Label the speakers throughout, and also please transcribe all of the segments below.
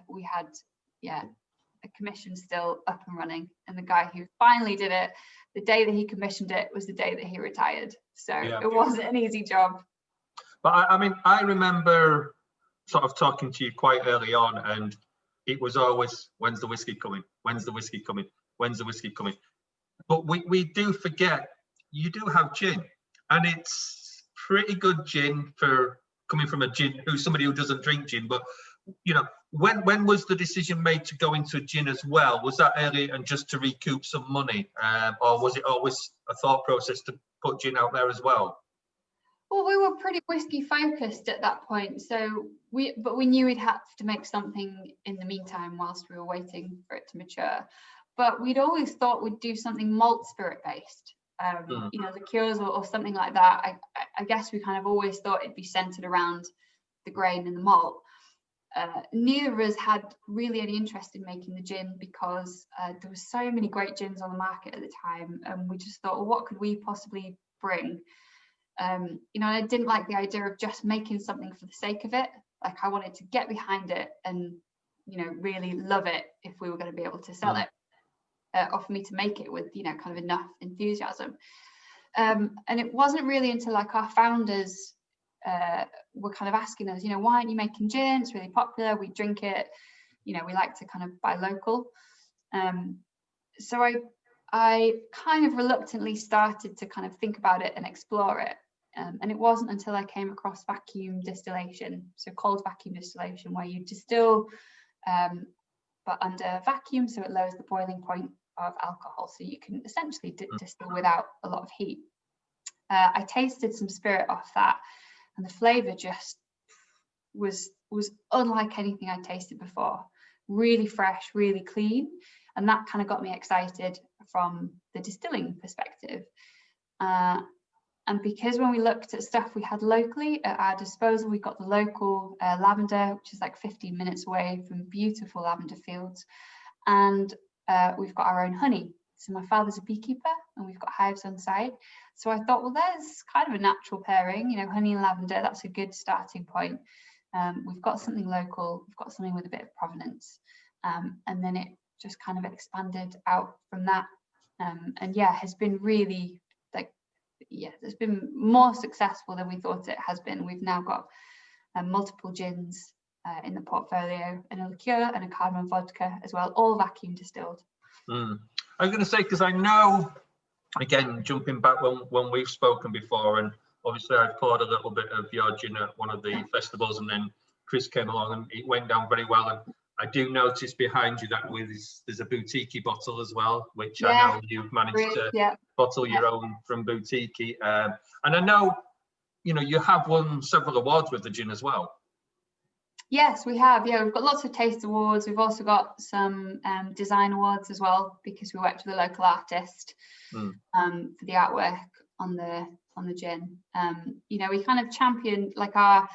Speaker 1: we had a commission still up and running, and the guy who finally did it, the day that he commissioned it was the day that he retired. So it wasn't an easy job.
Speaker 2: But I mean, I remember sort of talking to you quite early on, and it was always, when's the whiskey coming? When's the whiskey coming? When's the whiskey coming? But we do forget, you do have gin, and it's pretty good gin for coming from somebody who doesn't drink gin. But you know, when was the decision made to go into gin as well? Was that early and just to recoup some money, or was it always a thought process to put gin out there as well?
Speaker 1: Well, we were pretty whiskey focused at that point, so we knew we'd have to make something in the meantime whilst we were waiting for it to mature. But we'd always thought we'd do something malt spirit based, you know, liqueurs or something like that. I guess we kind of always thought it'd be centered around the grain and the malt. Neither of us had really any interest in making the gin because there were so many great gins on the market at the time, and we just thought, well, what could we possibly bring? You know, I didn't like the idea of just making something for the sake of it. Like, I wanted to get behind it and, you know, really love it if we were going to be able to sell it, or for me to make it with, you know, kind of enough enthusiasm. And it wasn't really until like our founders were kind of asking us, you know, why aren't you making gin? It's really popular, we drink it, you know, we like to kind of buy local. So I kind of reluctantly started to kind of think about it and explore it. And it wasn't until I came across vacuum distillation, so cold vacuum distillation, where you distill but under vacuum, so it lowers the boiling point of alcohol, so you can essentially distill without a lot of heat. I tasted some spirit off that, and the flavour just was unlike anything I'd tasted before. Really fresh, really clean, and that kind of got me excited from the distilling perspective. And because when we looked at stuff we had locally at our disposal, we got the local lavender, which is like 15 minutes away from beautiful lavender fields, and we've got our own honey. So my father's a beekeeper and we've got hives on site. So I thought, well, there's kind of a natural pairing, you know, honey and lavender, that's a good starting point. We've got something local, we've got something with a bit of provenance. And then it just kind of expanded out from that. And yeah, has been really, it's been more successful than we thought it has been. We've now got multiple gins in the portfolio, and a liqueur and a cardamom vodka as well, all vacuum distilled.
Speaker 2: I was going to say, because I know, again, jumping back when we've spoken before, and obviously I've poured a little bit of your gin at one of the festivals, and then Chris came along and it went down very well. And I do notice behind you that there's a boutique bottle as well, which I know you've managed to bottle your own from boutique. And I know, you know, you have won several awards with the gin as well.
Speaker 1: Yes, we have. Yeah, we've got lots of taste awards. We've also got some design awards as well, because we worked with a local artist for the artwork on the gin. You know, we kind of champion like our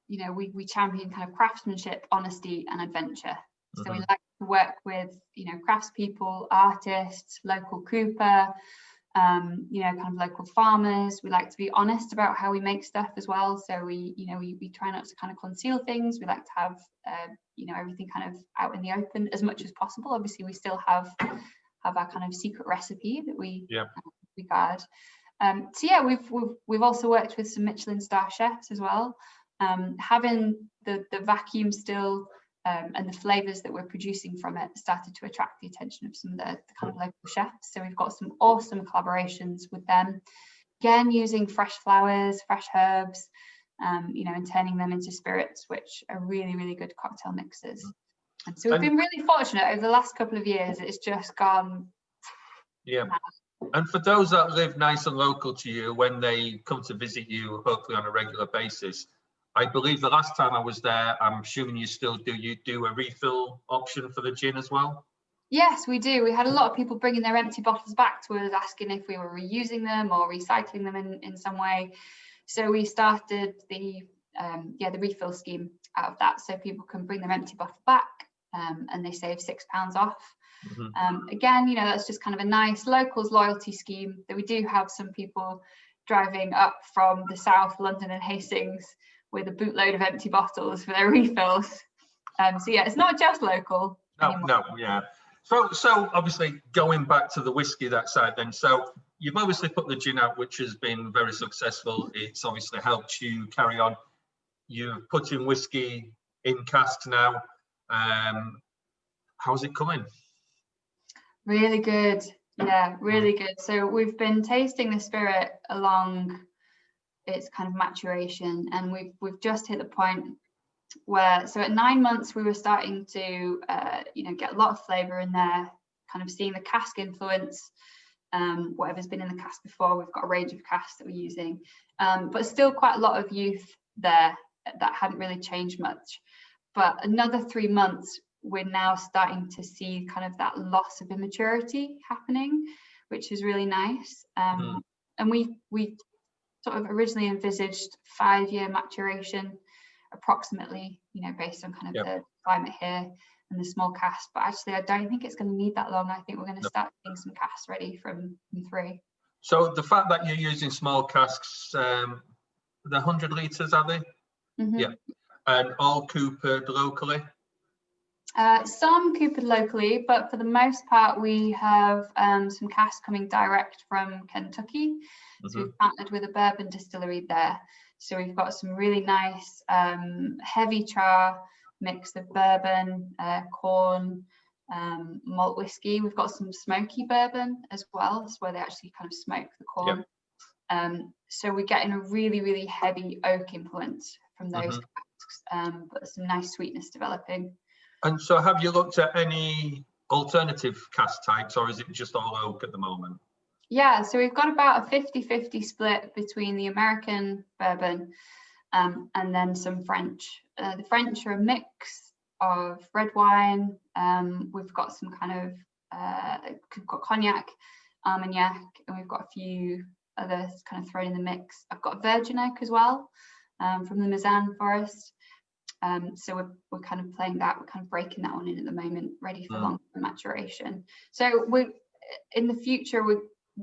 Speaker 1: you know, we champion kind of craftsmanship, honesty and adventure. So we like to work with, you know, craftspeople, artists, local cooper, you know, kind of local farmers. We like to be honest about how we make stuff as well. So we, you know, we try not to kind of conceal things. We like to have, you know, everything kind of out in the open as much as possible. Obviously, we still have our kind of secret recipe that we guard. So yeah, we've also worked with some Michelin star chefs as well. Having the vacuum still and the flavors that we're producing from it started to attract the attention of some of the kind of local chefs. So we've got some awesome collaborations with them, again using fresh flowers, fresh herbs, you know, and turning them into spirits, which are really, really good cocktail mixes. And so we've been really fortunate over the last couple of years. It's just gone mad.
Speaker 2: And for those that live nice and local to you, when they come to visit you, hopefully on a regular basis, I believe the last time I was there, I'm assuming you still do, you do a refill option for the gin as well?
Speaker 1: Yes, we do. We had a lot of people bringing their empty bottles back to us, asking if we were reusing them or recycling them in some way. So we started the refill scheme out of that, so people can bring their empty bottle back and they save £6 off. Again, you know, that's just kind of a nice locals loyalty scheme that we do have some people driving up from the south, London and Hastings, with a bootload of empty bottles for their refills. So yeah, it's not just local anymore.
Speaker 2: No, yeah. So obviously going back to the whiskey that side then, so you've obviously put the gin out, which has been very successful. It's obviously helped you carry on. You've put in whiskey in casks now. How's it coming?
Speaker 1: Really good. Yeah, really good. So we've been tasting the spirit along its kind of maturation, and we've just hit the point where, so at 9 months we were starting to get a lot of flavor in there, kind of seeing the cask influence, whatever's been in the cask before. We've got a range of casks that we're using, but still quite a lot of youth there that hadn't really changed much. But another 3 months, we're now starting to see kind of that loss of immaturity happening, which is really nice. And we sort of originally envisaged 5-year maturation approximately, based on kind of the climate here and the small cask, but actually I don't think it's going to need that long. I think we're going to start seeing some casks ready from 3.
Speaker 2: So the fact that you're using small casks, the 100 litres, are they? Yeah. And all coopered locally?
Speaker 1: Some coopered locally, but for the most part we have some casks coming direct from Kentucky. So we've partnered with a bourbon distillery there. So we've got some really nice heavy char mix of bourbon, corn, malt whiskey. We've got some smoky bourbon as well. That's where they actually kind of smoke the corn. So we're getting a really, really heavy oak influence from those casks, but some nice sweetness developing.
Speaker 2: And so have you looked at any alternative cask types, or is it just all oak at the moment?
Speaker 1: Yeah, so we've got about a 50-50 split between the American bourbon and then some French. The French are a mix of red wine. We've got some kind of, we've got cognac, Armagnac, and we've got a few others kind of thrown in the mix. I've got Virgin oak as well, from the Mazan forest. So we're kind of playing that, we're kind of breaking that one in at the moment, ready for long maturation. So in the future,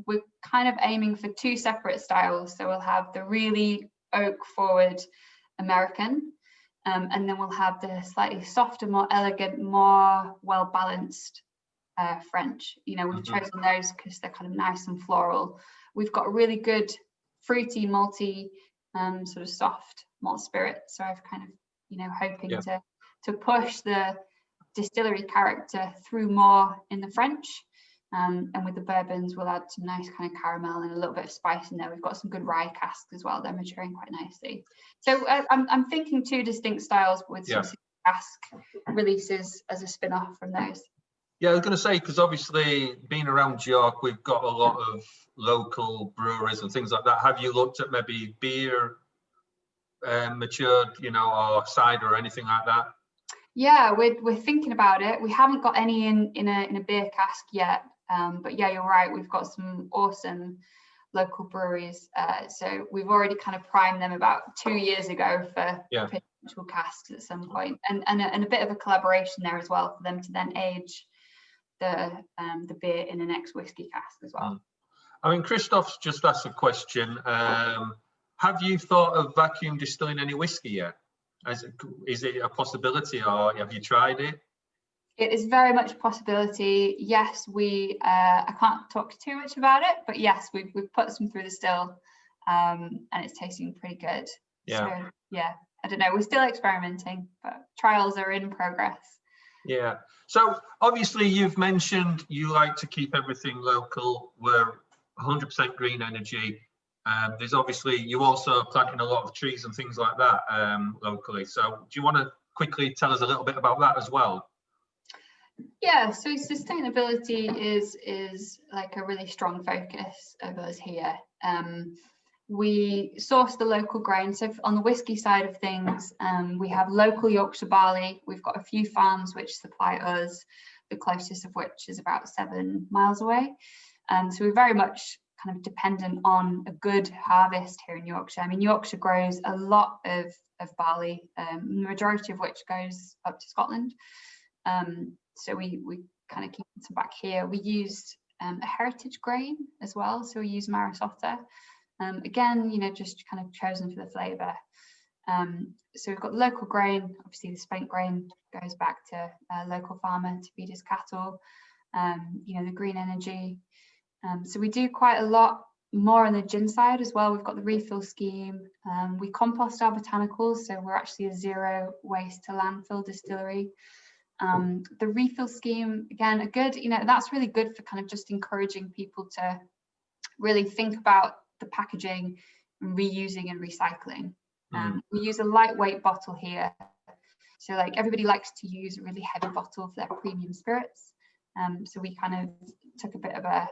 Speaker 1: we're kind of aiming for 2 separate styles. So we'll have the really oak forward American, and then we'll have the slightly softer, more elegant, more well balanced French. We've chosen those because they're kind of nice and floral. We've got a really good fruity, malty, sort of soft malt spirit. So I've kind of hoping to push the distillery character through more in the French, and with the bourbons we'll add some nice kind of caramel and a little bit of spice in there. We've got some good rye casks as well, they're maturing quite nicely. So I'm thinking 2 distinct styles with some cask releases as a spin-off from those.
Speaker 2: Yeah, I was going to say, because obviously being around York, we've got a lot of local breweries and things like that. Have you looked at maybe beer matured, or cider or anything like that?
Speaker 1: Yeah, we're thinking about it. We haven't got any in a beer cask yet, but yeah, you're right. We've got some awesome local breweries. So we've already kind of primed them about 2 years ago for potential casks at some point, and a bit of a collaboration there as well for them to then age the beer in an ex-whiskey cask as well.
Speaker 2: I mean, Christoph's just asked a question. Have you thought of vacuum distilling any whiskey yet? Is it a possibility, or have you tried it?
Speaker 1: It is very much a possibility. Yes, I can't talk too much about it, but yes, we've put some through the still, and it's tasting pretty good.
Speaker 2: Yeah.
Speaker 1: So yeah, I don't know. We're still experimenting, but trials are in progress.
Speaker 2: Yeah. So obviously you've mentioned you like to keep everything local. We're 100% green energy. There's obviously, you also planting a lot of trees and things like that locally. So do you want to quickly tell us a little bit about that as well?
Speaker 1: Yeah, so sustainability is like a really strong focus of us here. We source the local grain. So on the whiskey side of things, we have local Yorkshire barley. We've got a few farms which supply us, the closest of which is about 7 miles away. So we're very much kind of dependent on a good harvest here in Yorkshire. I mean, Yorkshire grows a lot of barley, the majority of which goes up to Scotland. So we kind of keep some back here. We used a heritage grain as well. So we use Maris Otter. Again, just kind of chosen for the flavour. So we've got local grain. Obviously, the spent grain goes back to a local farmer to feed his cattle. You know, the green energy. So we do quite a lot more on the gin side as well. We've got the refill scheme. We compost our botanicals, so we're actually a zero waste to landfill distillery. The refill scheme, again, a good, you know, that's really good for kind of just encouraging people to really think about the packaging and reusing and recycling. We use a lightweight bottle here. So like everybody likes to use a really heavy bottle for their premium spirits. So we kind of took a bit of a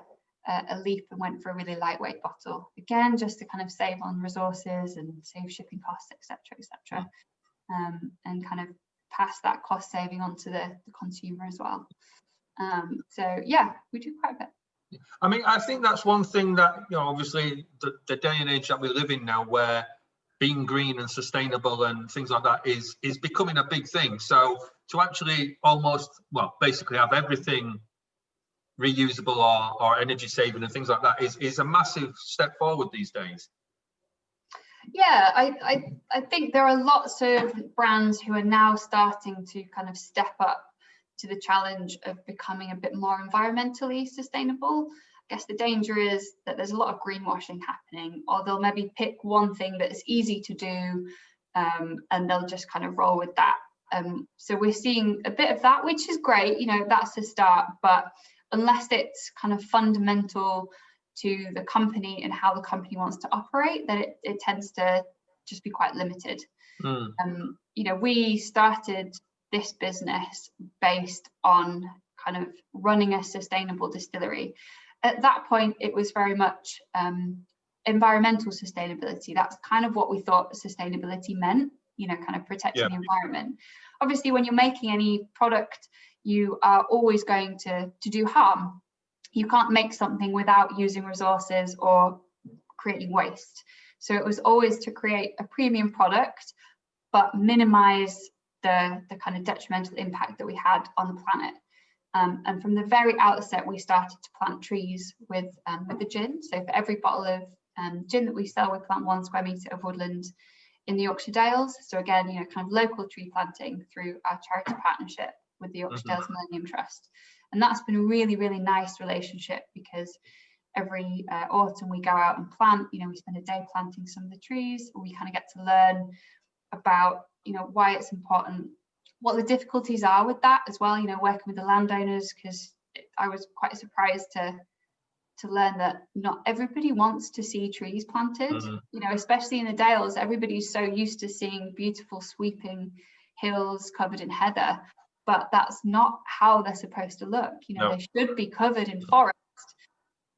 Speaker 1: leap and went for a really lightweight bottle, again, just to kind of save on resources and save shipping costs, etc., and kind of pass that cost saving on to the consumer as well. So yeah, we do quite a bit.
Speaker 2: I mean, I think that's one thing that, you know, obviously the day and age that we live in now, where being green and sustainable and things like that is becoming a big thing. So to actually almost, well, basically have everything reusable or energy saving and things like that is a massive step forward these days.
Speaker 1: Yeah, I think there are lots of brands who are now starting to kind of step up to the challenge of becoming a bit more environmentally sustainable. I guess the danger is that there's a lot of greenwashing happening, or they'll maybe pick one thing that is easy to do, and they'll just kind of roll with that. So we're seeing a bit of that, which is great, you know, that's a start, but unless it's kind of fundamental to the company and how the company wants to operate, then it tends to just be quite limited. You know, we started this business based on kind of running a sustainable distillery. At that point, it was very much environmental sustainability. That's kind of what we thought sustainability meant, you know, kind of protecting the environment. Obviously, when you're making any product, you are always going to do harm. You can't make something without using resources or creating waste. So it was always to create a premium product, but minimize the kind of detrimental impact that we had on the planet. And from the very outset, we started to plant trees with the gin. So for every bottle of gin that we sell, we plant 1 square metre of woodland in the Yorkshire Dales. So again, you know, kind of local tree planting through our charity partnership with the Yorkshire Dales Millennium Trust. And that's been a really, really nice relationship, because every autumn we go out and plant, you know, we spend a day planting some of the trees. We kind of get to learn about, you know, why it's important, what the difficulties are with that as well, you know, working with the landowners, because I was quite surprised to learn that not everybody wants to see trees planted, you know, especially in the Dales. Everybody's so used to seeing beautiful sweeping hills covered in heather, but that's not how they're supposed to look. You know, they should be covered in forest,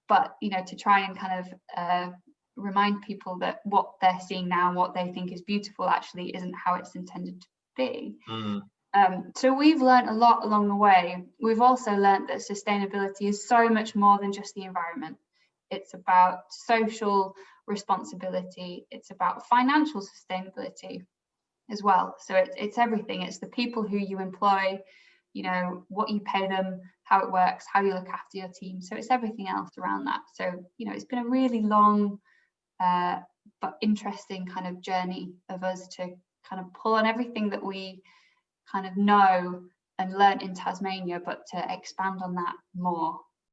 Speaker 1: but, you know, to try and kind of remind people that what they're seeing now, what they think is beautiful, actually isn't how it's intended to be. So we've learned a lot along the way. We've also learned that sustainability is so much more than just the environment. It's about social responsibility. It's about financial sustainability as well. So it's everything. It's the people who you employ, you know, what you pay them, how it works, how you look after your team. So it's everything else around that. So, you know, it's been a really long but interesting kind of journey of us to kind of pull on everything that we kind of know and learn in Tasmania, but to expand on that more.